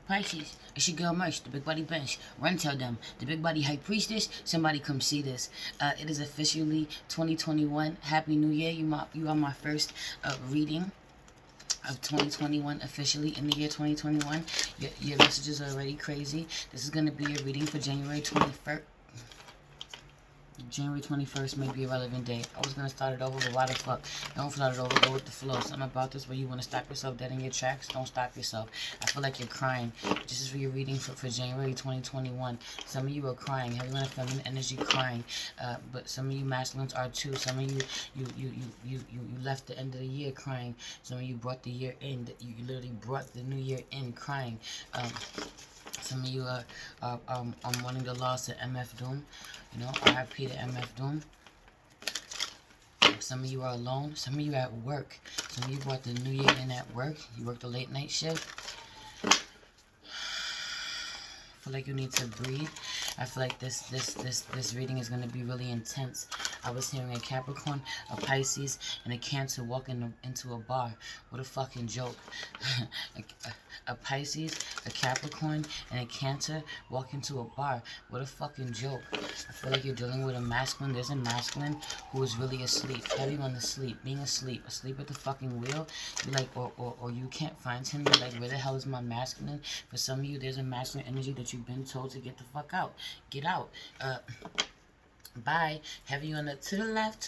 Pisces, it's your girl Merch, the Big Body Bench. Run tell them, the Big Body High Priestess, somebody come see this. It is officially 2021. Happy New Year. You are my first reading of 2021 officially in the year 2021. Your messages are already crazy. This is going to be a reading for January 21st. January 21st may be a relevant day. I was going to start it over, but why the fuck? Don't start it over. Go with the flow. Something about this where you want to stop yourself dead in your tracks. Don't stop yourself. I feel like you're crying. This is for your reading for January 2021. Some of you are crying. Having a feminine energy crying. But some of you masculines are too. Some of you left the end of the year crying. Some of you brought the year in. You literally brought the new year in crying. Some of you are mourning the loss of MF Doom. You know, RIP to MF Doom. Some of you are alone. Some of you are at work. Some of you brought the new year in at work. You worked a late night shift. I feel like you need to breathe. I feel like this reading is going to be really intense. I was hearing a Capricorn, a Pisces, and a Cancer walking into a bar. What a fucking joke. a Pisces, a Capricorn, and a Cancer walk into a bar. What a fucking joke. I feel like you're dealing with a masculine. There's a masculine who is really asleep. Heavy on the sleep. Being asleep. Asleep at the fucking wheel. You're like, or you can't find him. You're like, where the hell is my masculine? For some of you, there's a masculine energy that you've been told to get the fuck out. Get out. Bye. Heavy on the to the left.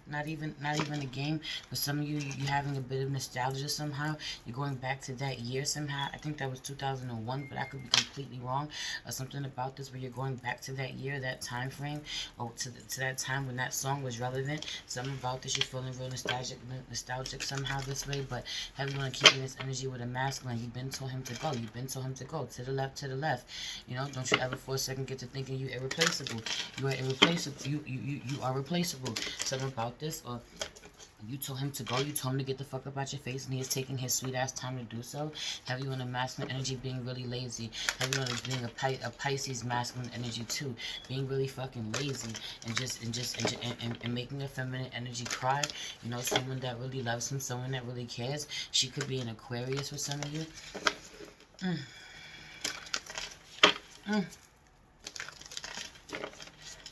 Not even a game. For some of you, you're having a bit of nostalgia somehow. You're going back to that year somehow. I think that was 2001, but I could be completely wrong. Something about this where you're going back to that year, that time frame, or to that time when that song was relevant. Something about this, you're feeling real nostalgic somehow this way. But heavy on keeping this energy with a masculine. You've been told him to go. You've been told him to go to the left. You know, don't you ever for a second get to thinking you're irreplaceable. You are irreplaceable. You are replaceable. Something about this, or you told him to go. You told him to get the fuck up out your face, and he is taking his sweet ass time to do so. Have you on a masculine energy being really lazy? Have you on being a Pisces masculine energy too, being really fucking lazy and making a feminine energy cry? You know, someone that really loves him, someone that really cares. She could be an Aquarius for some of you.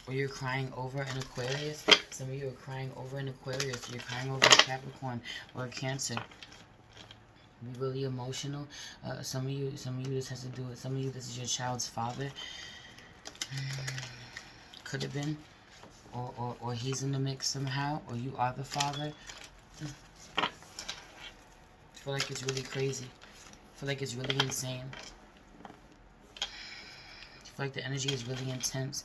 Or you're crying over an Aquarius. Some of you are crying over an Aquarius. You're crying over a Capricorn or a Cancer. Be really emotional. Some of you this has to do with, some of you this is your child's father. Could have been. Or he's in the mix somehow. Or you are the father. I feel like it's really crazy. I feel like it's really insane. I feel like the energy is really intense.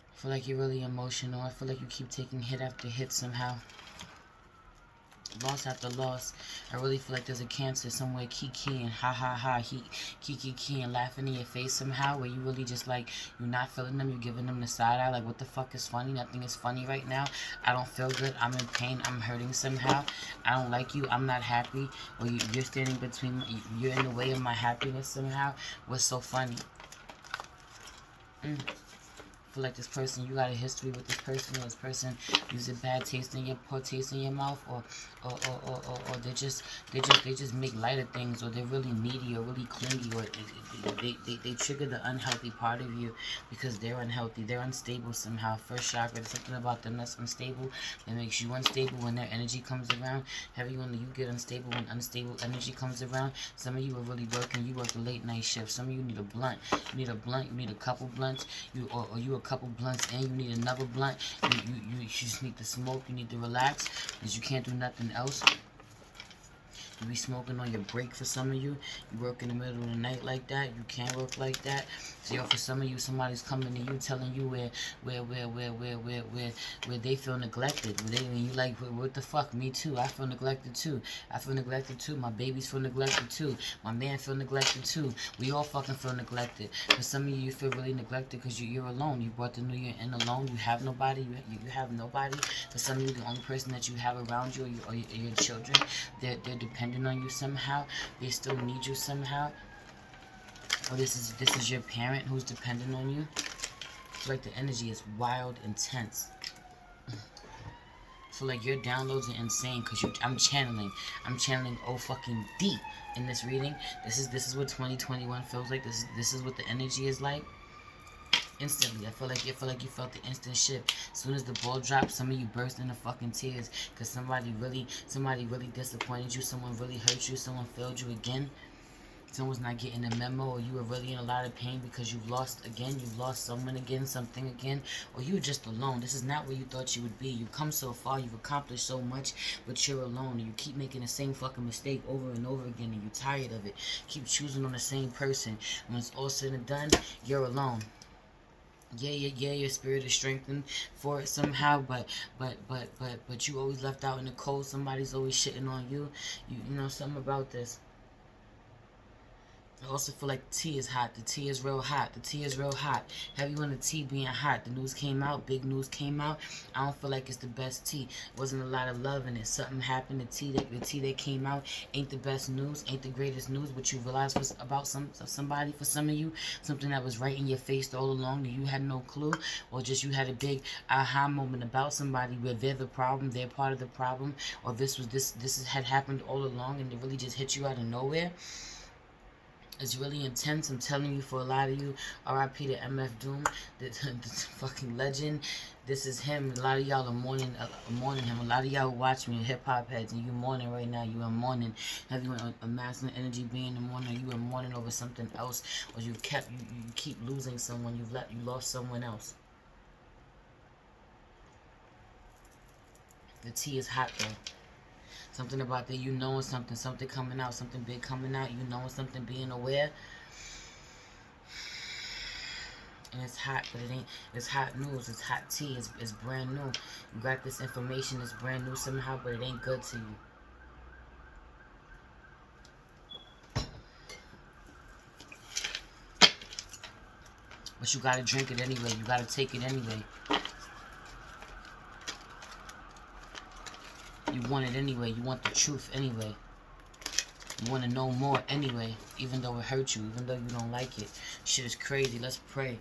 I feel like you're really emotional. I feel like you keep taking hit after hit somehow. Loss after loss. I really feel like there's a Cancer somewhere kikiing, kikiing, laughing in your face somehow, where you really just like, you're not feeling them, you're giving them the side eye, like what the fuck is funny? Nothing is funny right now. I don't feel good, I'm in pain, I'm hurting somehow. I don't like you, I'm not happy. Or you're standing between, you're in the way of my happiness somehow. What's so funny? Feel like this person, you got a history with this person, or this person using bad taste in your, poor taste in your mouth, or they just make light of things, or they're really needy or really clingy, or they trigger the unhealthy part of you because they're unhealthy, they're unstable somehow. First chakra, there's something about them that's unstable that makes you unstable when their energy comes around. Heavy on you get unstable when unstable energy comes around. Some of you are really working, you work a late night shift. Some of you need a blunt, you need a couple blunts, or you a couple blunts and you need another blunt. You just need to smoke, you need to relax because you can't do nothing else. You be smoking on your break for some of you. You work in the middle of the night like that. You can't work like that. So for some of you, somebody's coming to you telling you where they feel neglected. And you like, what the fuck? Me too. I feel neglected too. I feel neglected too. My babies feel neglected too. My man feel neglected too. We all fucking feel neglected. For some of you feel really neglected because you're alone. You brought the new year in alone. You have nobody. You have nobody. For some of you, the only person that you have around you are your children. They're dependent on you somehow. They still need you somehow. Or this is your parent who's dependent on you. It's like the energy is wild, intense. feel like your downloads are insane because I'm channeling oh fucking deep in this reading. This is what 2021 feels like. This is what the energy is like. Instantly, I feel like you felt the instant shift. As soon as the ball dropped, some of you burst into fucking tears because somebody really disappointed you. Someone really hurt you. Someone failed you again. Someone's not getting a memo, or you were really in a lot of pain because you've lost someone again, something again, or you were just alone. This is not where you thought you would be. You've come so far, you've accomplished so much, but you're alone, and you keep making the same fucking mistake over and over again, and you're tired of it. Keep choosing on the same person. When it's all said and done, you're alone. Yeah, your spirit is strengthened for it somehow, but you always left out in the cold. Somebody's always shitting on you. You know something about this. I also feel like the tea is hot. The tea is real hot. The tea is real hot. Heavy on the tea being hot. The news came out. Big news came out. I don't feel like it's the best tea. Wasn't a lot of love in it. Something happened. The tea that came out ain't the best news. Ain't the greatest news. But you realize was about somebody, for some of you, something that was right in your face all along, and you had no clue, or just you had a big aha moment about somebody where they're the problem, they're part of the problem, or this had happened all along, and it really just hit you out of nowhere. It's really intense. I'm telling you, for a lot of you, R.I.P. to MF Doom, the fucking legend. This is him. A lot of y'all are mourning him. A lot of y'all who watch me, hip hop heads, and you mourning right now. You are mourning. Have you a masculine energy being in mourning? You are mourning over something else, or you keep losing someone. You lost someone else. The tea is hot though. Something about that, you knowing something coming out, something big coming out, you knowing something, being aware. And it's hot, but it's hot news, it's hot tea, it's brand new. You got this information, it's brand new somehow, but it ain't good to you. But you gotta drink it anyway, you gotta take it anyway. You want it anyway. You want the truth anyway. You want to know more anyway, even though it hurts you, even though you don't like it. Shit is crazy. Let's pray.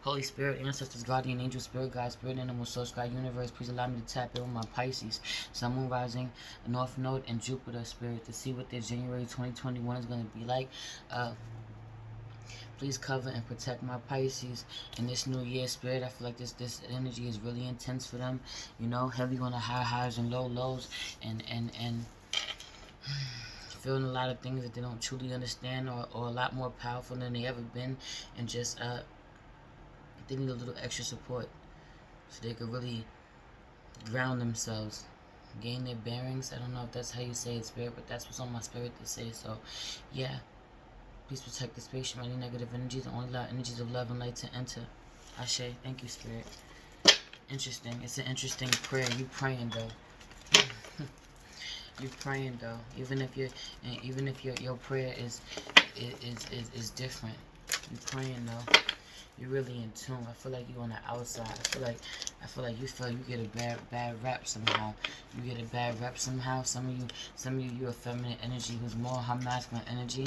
Holy Spirit, ancestors, guardian angel, spirit guide, spirit animal, source, sky, universe, please allow me to tap in with my Pisces, Sun, Moon, Rising, North Node, and Jupiter spirit to see what their January 2021 is going to be like. Please cover and protect my Pisces in this new year, spirit. I feel like this energy is really intense for them. You know, heavy on the high highs and low lows, and feeling a lot of things that they don't truly understand, or a lot more powerful than they ever been, and just they need a little extra support so they could really ground themselves, gain their bearings. I don't know if that's how you say it, spirit, but that's what's on my spirit to say. So yeah, please protect the space from any negative energies, and only allow energies of love and light to enter. Ashe. Thank you, spirit. Interesting. It's an interesting prayer. You praying though. You praying though. Even if your prayer is different. You praying though. You're really in tune. I feel like you're on the outside. I feel like you get a bad rap somehow. You get a bad rap somehow. Some of you, you're a feminine energy who's more her masculine energy.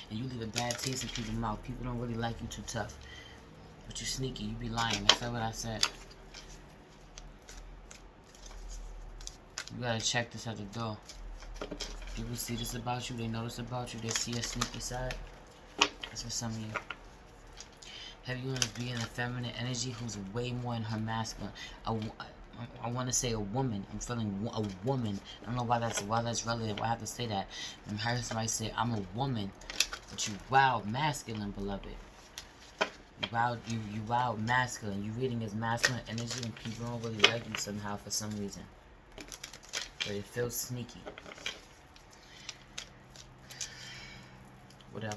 And you leave a bad taste in people's mouth. People don't really like you too tough. But you sneaky. You be lying. That's what I said. You gotta check this at the door. People see this about you. They know this about you. They see a sneaky side. That's for some of you. Have you want to be in a feminine energy who's way more in her masculine? I want to say a woman. I'm feeling a woman. I don't know why that's relative. I have to say that. And heard somebody say, I'm a woman. But you wild masculine, beloved. You wild masculine. You reading as masculine energy, and people don't really like you somehow for some reason. But it feels sneaky. Whatever.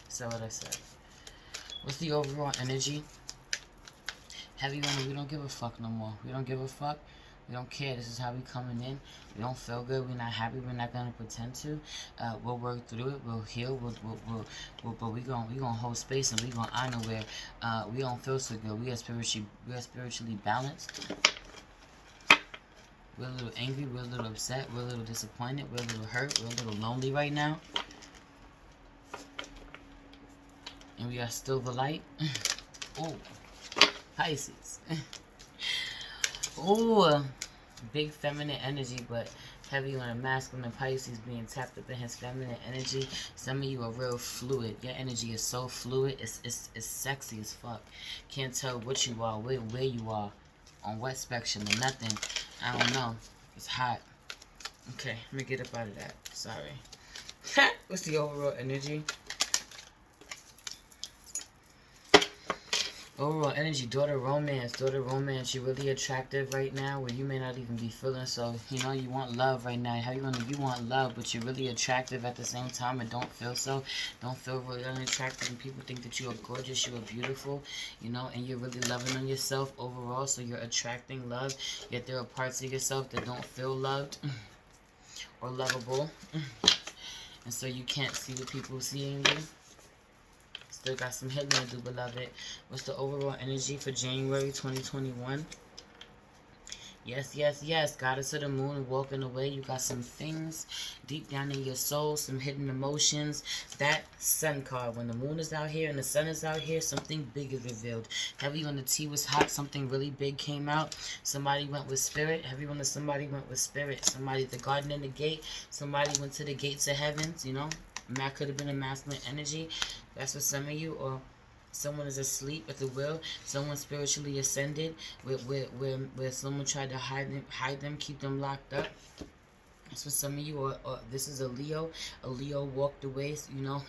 So what I said. What's the overall energy? Heavy on, we don't give a fuck no more. We don't give a fuck. We don't care. This is how we coming in. We don't feel good. We're not happy. We're not gonna pretend to. We'll work through it. We'll heal. But we gonna hold space, and we gonna honor where we don't feel so good. We are spiritually balanced. We're a little angry. We're a little upset. We're a little disappointed. We're a little hurt. We're a little lonely right now. And we are still the light. Oh, Pisces. Ooh, big feminine energy, but heavy on a masculine Pisces being tapped up in his feminine energy. Some of you are real fluid. Your energy is so fluid. It's sexy as fuck. Can't tell what you are, where you are, on what spectrum or nothing. I don't know. It's hot. Okay, let me get up out of that. Sorry. What's the overall energy? Overall energy, daughter romance. Daughter romance, you're really attractive right now where you may not even be feeling so. You know, you want love right now. How you want love, but you're really attractive at the same time and don't feel so. Don't feel really unattractive and people think that you are gorgeous, you are beautiful, you know, and you're really loving on yourself overall, so you're attracting love. Yet there are parts of yourself that don't feel loved or lovable. And so you can't see the people seeing you. Still got some healing to do, beloved. What's the overall energy for January 2021? Yes, yes, yes. Goddess of the moon, walking away. You got some things deep down in your soul, some hidden emotions. That sun card, when the moon is out here and the sun is out here, something big is revealed. Heavy on the tea was hot, something really big came out. Somebody went with spirit. Heavy on the somebody went with spirit. Somebody at the garden and the gate. Somebody went to the gates of heavens, you know. And that could have been a masculine energy. That's for some of you, or someone is asleep at the wheel. Someone spiritually ascended, where someone tried to hide them, keep them locked up. That's for some of you, or this is a Leo. A Leo walked away, you know,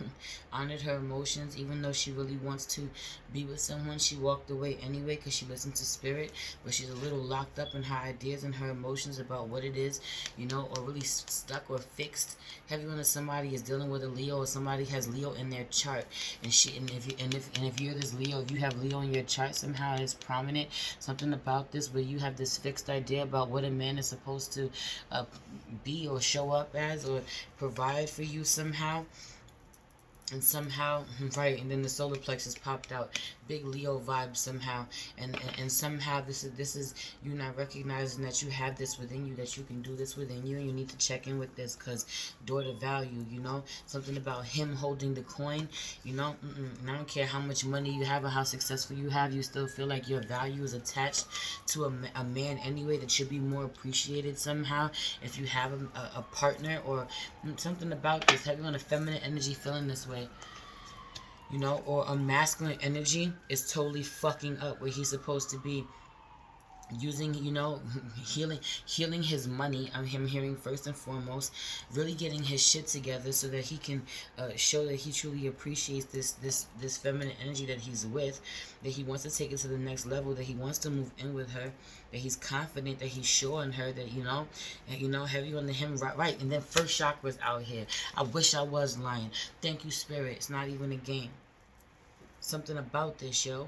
honored her emotions. Even though she really wants to be with someone, she walked away anyway because she listened to spirit. But she's a little locked up in her ideas and her emotions about what it is, you know, or really stuck or fixed. Heavy when somebody is dealing with a Leo, or somebody has Leo in their chart, and if you're this Leo, if you have Leo in your chart somehow, it's prominent. Something about this where you have this fixed idea about what a man is supposed to be or show up as or provide for you somehow. And somehow, right, and then the solar plexus popped out. Big Leo vibe somehow. And somehow this is you not recognizing that you have this within you, that you can do this within you, and you need to check in with this, because daughter value, you know, something about him holding the coin, you know, and I don't care how much money you have or how successful you have, you still feel like your value is attached to a man anyway, that should be more appreciated somehow. If you have a partner or something about this, heavy on a feminine energy feeling this way, you know, or a masculine energy is totally fucking up where he's supposed to be using, you know, healing his money. I'm him hearing first and foremost, really getting his shit together so that he can show that he truly appreciates this feminine energy that he's with, that he wants to take it to the next level, that he wants to move in with her, that he's confident, that he's sure in her, that, you know, and, you know, heavy on the him, right. And then first chakra's out here. I wish I was lying. Thank you, spirit. It's not even a game. Something about this, yo,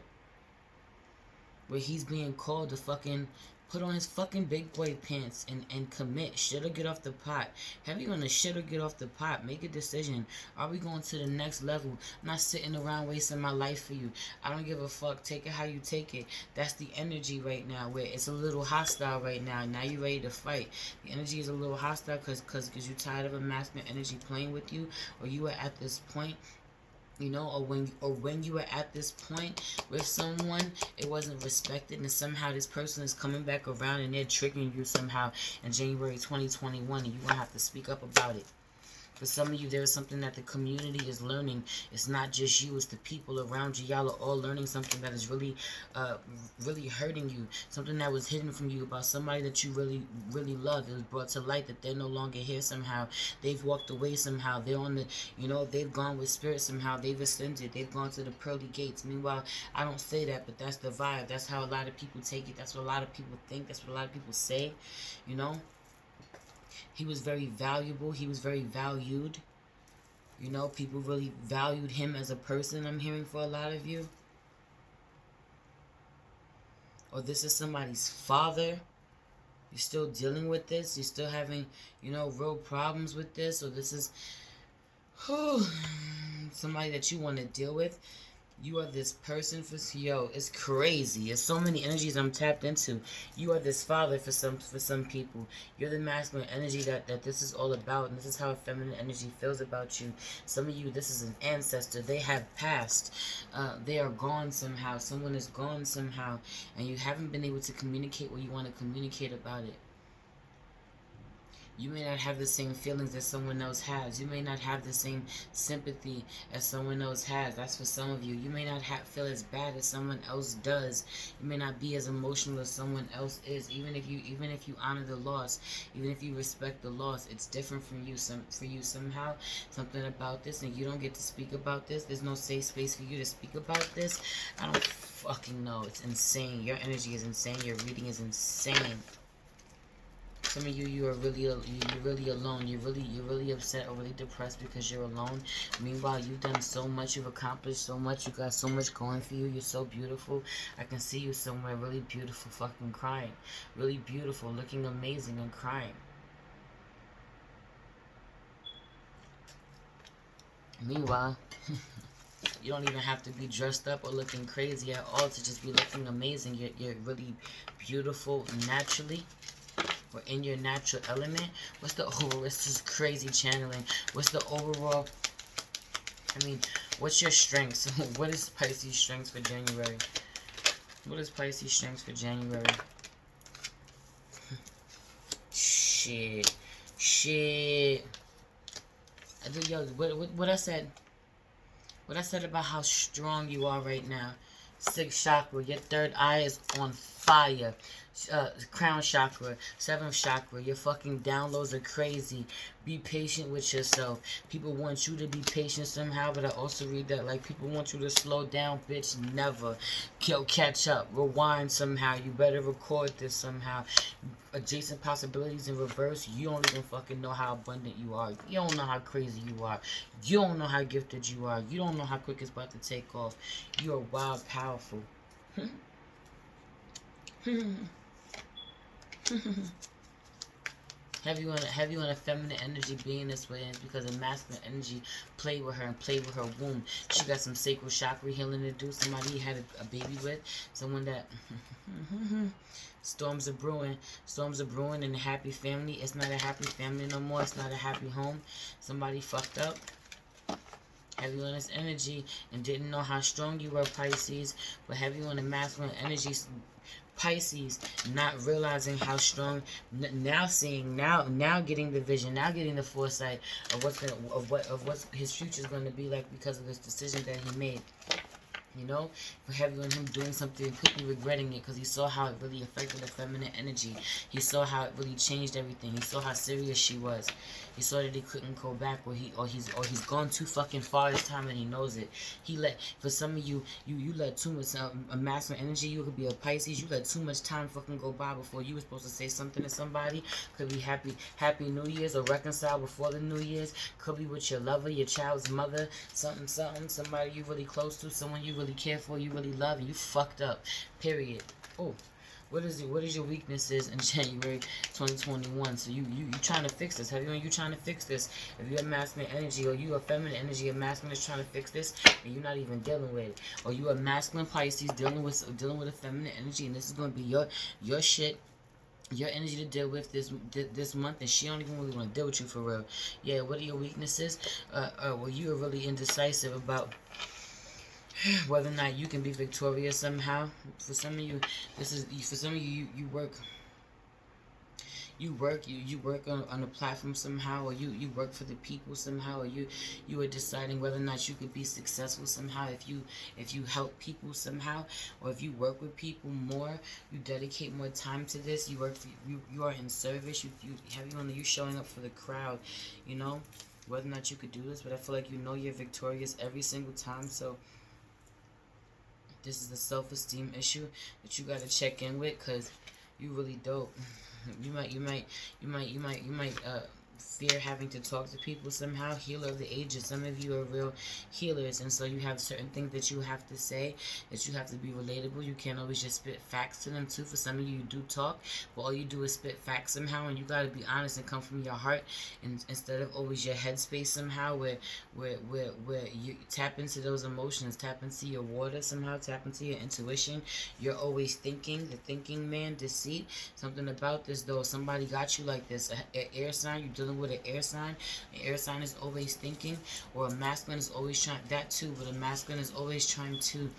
where he's being called to fucking put on his fucking big boy pants and commit. Shit or get off the pot. Heavy on the shit or get off the pot. Make a decision. Are we going to the next level? I'm not sitting around wasting my life for you. I don't give a fuck. Take it how you take it. That's the energy right now, where it's a little hostile right now. Now you ready to fight. The energy is a little hostile because you're tired of a masculine energy playing with you, or you are at this point, you know, or when you were at this point with someone, it wasn't respected, and somehow this person is coming back around and they're triggering you somehow in January 2021, and you're gonna have to speak up about it. For some of you, there is something that the community is learning. It's not just you, it's the people around you. Y'all are all learning something that is really really hurting you. Something that was hidden from you about somebody that you really, really love. It was brought to light that they're no longer here somehow. They've walked away somehow. They're on the, you know, they've gone with spirit somehow. They've ascended. They've gone to the pearly gates. Meanwhile, I don't say that, but that's the vibe. That's how a lot of people take it. That's what a lot of people think. That's what a lot of people say, you know. He was very valuable. He was very valued. You know, people really valued him as a person, I'm hearing for a lot of you. Or this is somebody's father. You're still dealing with this. You're still having, you know, real problems with this. Or this is somebody that you want to deal with. You are this person for, yo, it's crazy. It's so many energies I'm tapped into. You are this father for some people. You're the masculine energy that this is all about, and this is how a feminine energy feels about you. Some of you, this is an ancestor. They have passed. They are gone somehow. Someone is gone somehow, and you haven't been able to communicate what you want to communicate about it. You may not have the same feelings that someone else has. You may not have the same sympathy as someone else has. That's for some of you. You may not feel as bad as someone else does. You may not be as emotional as someone else is. Even if you honor the loss, even if you respect the loss, it's different from you. For you somehow, something about this, and you don't get to speak about this. There's no safe space for you to speak about this. I don't fucking know. It's insane. Your energy is insane. Your reading is insane. Some of you, you're really alone. You're really upset or really depressed because you're alone. Meanwhile, you've done so much. You've accomplished so much. You got so much going for you. You're so beautiful. I can see you somewhere really beautiful, fucking crying. Really beautiful, looking amazing and crying. Meanwhile, you don't even have to be dressed up or looking crazy at all to just be looking amazing. You're really beautiful naturally. Or in your natural element. What's the overall? This is crazy channeling. What's the overall? I mean, what's your strengths? What is Pisces strengths for January? What is Pisces strengths for January? Shit. Yo, what I said? What I said about how strong you are right now. 6th chakra, your 3rd eye is on fire. Crown chakra, 7th chakra, your fucking downloads are crazy. Be patient with yourself. People want you to be patient somehow, but I also read that like people want you to slow down, bitch. Never. Catch up. Rewind somehow. You better record this somehow. Adjacent possibilities in reverse. You don't even fucking know how abundant you are. You don't know how crazy you are. You don't know how gifted you are. You don't know how quick it's about to take off. You are wild, powerful. Have you on a feminine energy being this way, and it's because of masculine energy play with her and play with her womb. She got some sacral chakra healing to do. Somebody you had a baby with, someone that storms are brewing in a happy family. It's not a happy family no more. It's not a happy home. Somebody fucked up. Have you on this energy and didn't know how strong you were, Pisces, but have you on the masculine energy, Pisces, not realizing how strong, now seeing, now getting the vision, now getting the foresight of what his future is going to be like because of this decision that he made. You know, for having him doing something and quickly regretting it because he saw how it really affected the feminine energy. He saw how it really changed everything. He saw how serious she was. He saw that he couldn't go back, or he's gone too fucking far this time and he knows it. For some of you, you let too much a masculine energy. You could be a Pisces. You let too much time fucking go by before you were supposed to say something to somebody. Could be happy New Year's or reconcile before the New Year's. Could be with your lover, your child's mother, somebody you really close to, someone you really care for, you really love, and you fucked up. Period. Oh. What is your weaknesses in January 2021? So you trying to fix this. Have you trying to fix this? If you're a masculine energy or you a feminine energy, a masculine is trying to fix this and you're not even dealing with it. Or you a masculine Pisces dealing with a feminine energy, and this is gonna be your shit, your energy to deal with this month, and she don't even really want to deal with you for real. Yeah, what are your weaknesses? Well, you are really indecisive about whether or not you can be victorious somehow. For some of you, you work on a platform somehow, or you work for the people somehow, or you are deciding whether or not you could be successful somehow if you help people somehow, or if you work with people more, you dedicate more time to this, you are in service, you showing up for the crowd, you know, whether or not you could do this, but I feel like you're victorious every single time. So this is a self-esteem issue that you gotta check in with, cause you really dope. You might fear having to talk to people somehow. Healer of the ages. Some of you are real healers, and so you have certain things that you have to say, that you have to be relatable. You can't always just spit facts to them too. For some of you, you do talk, but all you do is spit facts somehow, and you got to be honest and come from your heart, and instead of always your headspace somehow, where you tap into those emotions, tap into your water somehow, tap into your intuition. You're always thinking, the thinking man, deceit. Something about this though, somebody got you like this. An air sign, you're dealing with an air sign. An air sign is always thinking, or a masculine is always trying that too, but a masculine is always trying to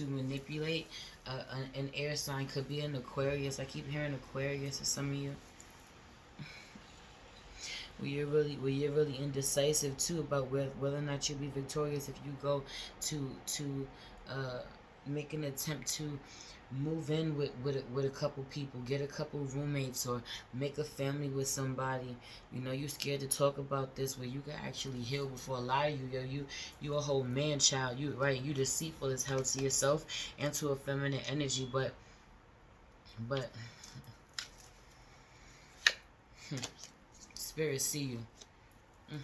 manipulate. An air sign could be an Aquarius. I keep hearing Aquarius for some of you. Where you're really indecisive too about whether or not you'll be victorious if you go to make an attempt to move in with a couple people, get a couple roommates, or make a family with somebody. You know, you're scared to talk about this where you can actually heal. Before a lot of you, yo, you a whole man child. You deceitful as hell to yourself and to a feminine energy, but spirit see you.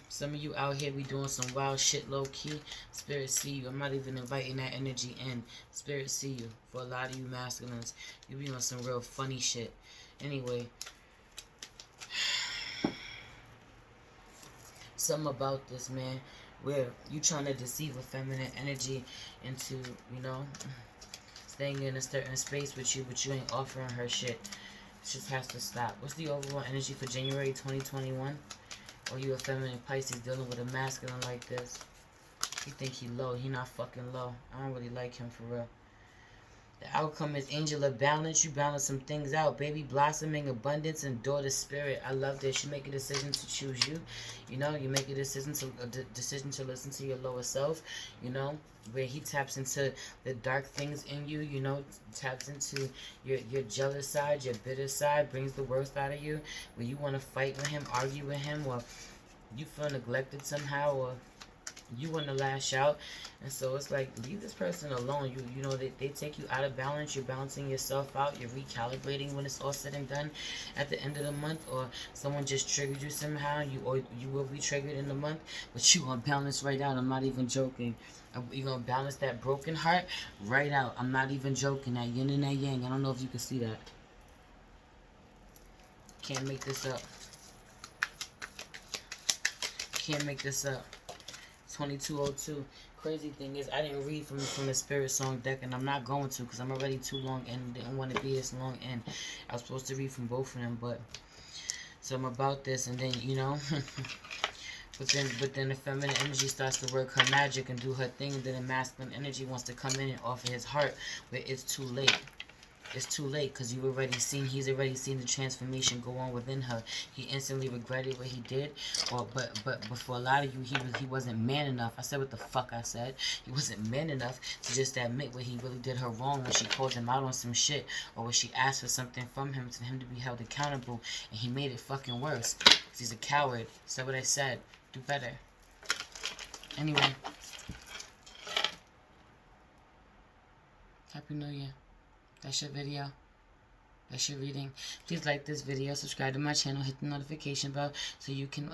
Some of you out here be doing some wild shit low key. Spirit see you. I'm not even inviting that energy in. Spirit see you. For a lot of you masculines, you be on some real funny shit. Anyway, something about this, man, where you trying to deceive a feminine energy into, you know, staying in a certain space with you, but you ain't offering her shit. It just has to stop. What's the overall energy for January 2021? Or you a feminine Pisces dealing with a masculine like this? He think he low. He not fucking low. I don't really like him for real. The outcome is angel of balance. You balance some things out. Baby blossoming, abundance, and daughter spirit. I love this. You make a decision to choose you. You know, you make a decision to listen to your lower self. You know, where he taps into the dark things in you. You know, taps into your jealous side, your bitter side, brings the worst out of you. Where you want to fight with him, argue with him, or you feel neglected somehow, or you want to lash out. And so it's like, leave this person alone. You know, they take you out of balance. You're balancing yourself out. You're recalibrating when it's all said and done at the end of the month. Or someone just triggered you somehow. You will be triggered in the month, but you gonna balance right out. I'm not even joking. You're gonna balance that broken heart right out. I'm not even joking. That yin and that yang. I don't know if you can see that. Can't make this up. Can't make this up. 2202. Crazy thing is, I didn't read from the Spirit Song deck, and I'm not going to because I'm already too long and didn't want to be this long. And I was supposed to read from both of them, but so I'm about this, and then you know, but then the feminine energy starts to work her magic and do her thing, and then the masculine energy wants to come in and offer his heart, but it's too late. It's too late because he's already seen the transformation go on within her. He instantly regretted what he did, but for a lot of you, he wasn't man enough. I said what the fuck I said. He wasn't man enough to just admit what he really did her wrong when she called him out on some shit, or when she asked for something from him for him to be held accountable, and he made it fucking worse because he's a coward. Said what I said. Do better. Anyway, Happy New Year. That's your video. That's your reading. Please like this video, subscribe to my channel, hit the notification bell so you can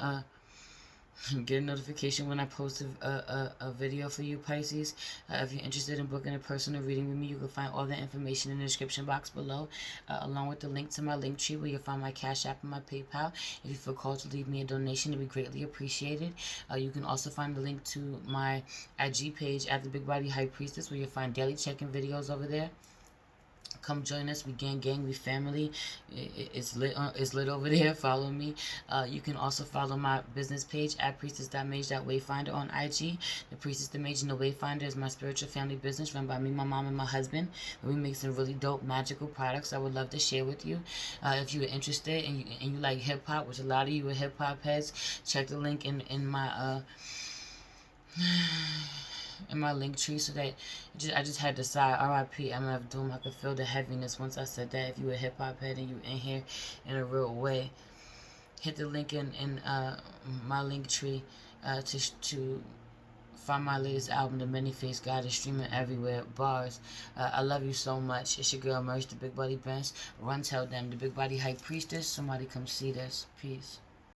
get a notification when I post a video for you, Pisces. If you're interested in booking a personal reading with me, you can find all the information in the description box below, along with the link to my link tree where you'll find my Cash App and my PayPal. If you feel called to leave me a donation, it would be greatly appreciated. You can also find the link to my IG page at the Big Body High Priestess, where you'll find daily check-in videos over there. Come join us. We gang, we family. It's lit over there. Follow me. You can also follow my business page at priestess.mage.wayfinder on IG. The Priestess, the Mage, and the Wayfinder is my spiritual family business run by me, my mom, and my husband. We make some really dope magical products I would love to share with you. If you are interested and you like hip hop, which a lot of you are hip hop heads, check the link in my in my link tree, so that I just had to decide RIP MF Doom. I could feel the heaviness once I said that. If you a hip hop head and you in here in a real way, hit the link in my link tree to Find my latest album, The Many Faced God, is streaming everywhere. Bars. I love you so much. It's your girl, Merch, the Big Body Benz. Run tell them, the Big Body High Priestess. Somebody come see this. Peace.